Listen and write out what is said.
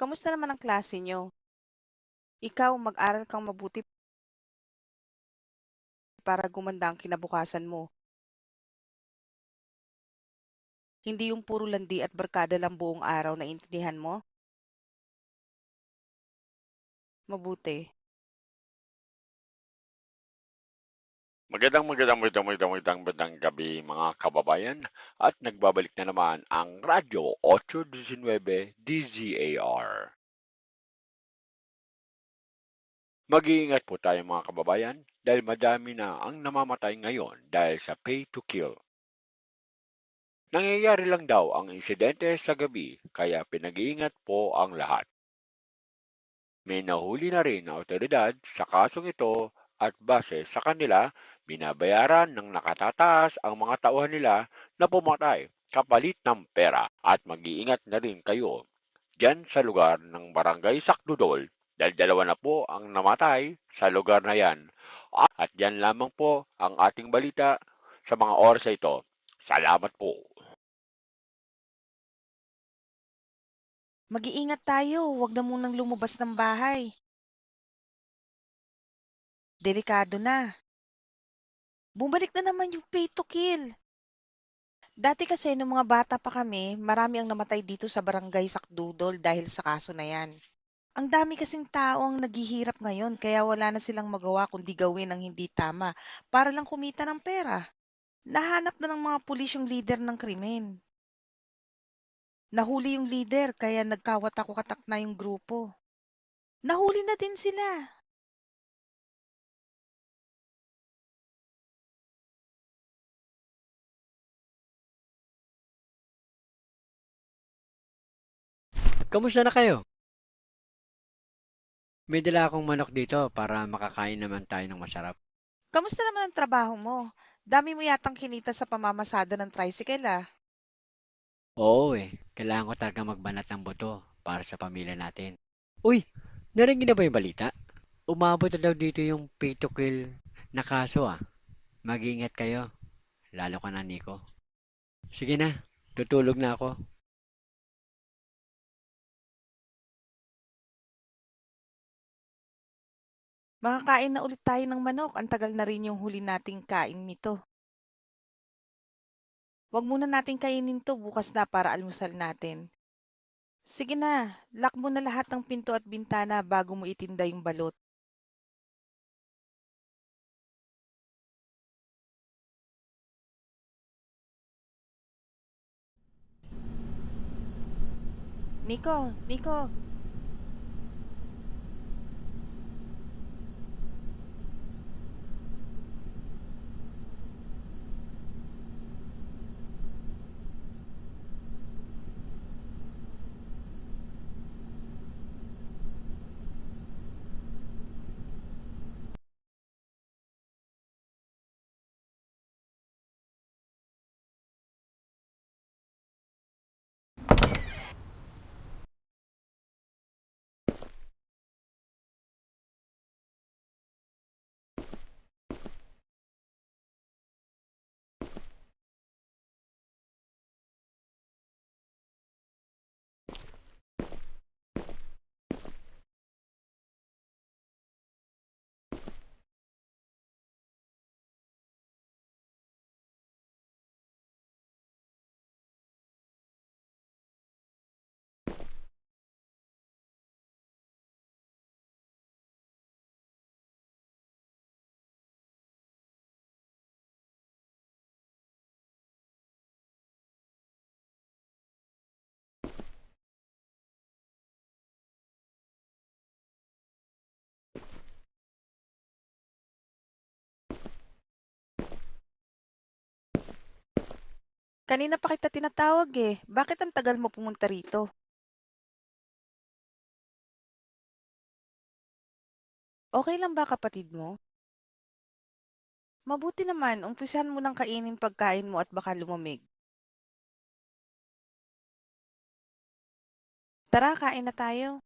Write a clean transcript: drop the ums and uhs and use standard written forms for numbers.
Kamusta naman ang klase niyo? Ikaw, mag-aral kang mabuti para gumanda ang kinabukasan mo. Hindi yung puro landi at barkada lang buong araw, naintindihan mo? Mabuti. Magandang gabi mga kababayan at nagbabalik na naman ang Radyo 819 DZAR. Mag-iingat po tayo mga kababayan dahil madami na ang namamatay ngayon dahil sa pay to kill. Nangyayari lang daw ang insidente sa gabi kaya pinag-iingat po ang lahat. May nahuli na rin na otoridad sa kasong ito at base sa kanila, binabayaran ng nakatataas ang mga tauhan nila na pumatay kapalit ng pera at mag-iingat na rin kayo dyan sa lugar ng Barangay Sakdudol dahil dalawa na po ang namatay sa lugar na yan. At yan lamang po ang ating balita sa mga oras na ito. Salamat po. Mag-iingat tayo, huwag na munang lumabas ng bahay. Delikado na. Bumalik na naman yung pay to kill. Dati kasi nung mga bata pa kami, marami ang namatay dito sa Barangay Sakdudol dahil sa kaso na yan. Ang dami kasing tao ang naghihirap ngayon kaya wala na silang magawa kundi gawin ang hindi tama para lang kumita ng pera. Nahanap na ng mga pulis yung leader ng krimen. Nahuli yung leader kaya nagkawatak-watak na yung grupo. Nahuli na din sila. Kamusta na kayo? May dala akong manok dito para makakain naman tayo ng masarap. Kamusta naman ang trabaho mo? Dami mo yatang kinita sa pamamasada ng tricycle ah. Oo kailangan ko talaga magbanat ng buto para sa pamilya natin. Uy, narinig na ba yung balita? Umabot na daw dito yung pay to kill na kaso ah. Mag-iingat kayo, lalo ka na Nico. Sige na, tutulog na ako. Makakain na ulit tayo ng manok. Ang tagal na rin yung huli nating kain nito. Huwag muna nating kainin to bukas na para almusal natin. Sige na, lock mo na lahat ng pinto at bintana bago mo itinda yung balot. Nico, Nico, kanina pa kita tinatawag eh. Bakit ang tagal mo pumunta rito? Okay lang ba kapatid mo? Mabuti naman, umpisahan mo ng kainin pagkain mo at baka lumamig. Tara, kain na tayo.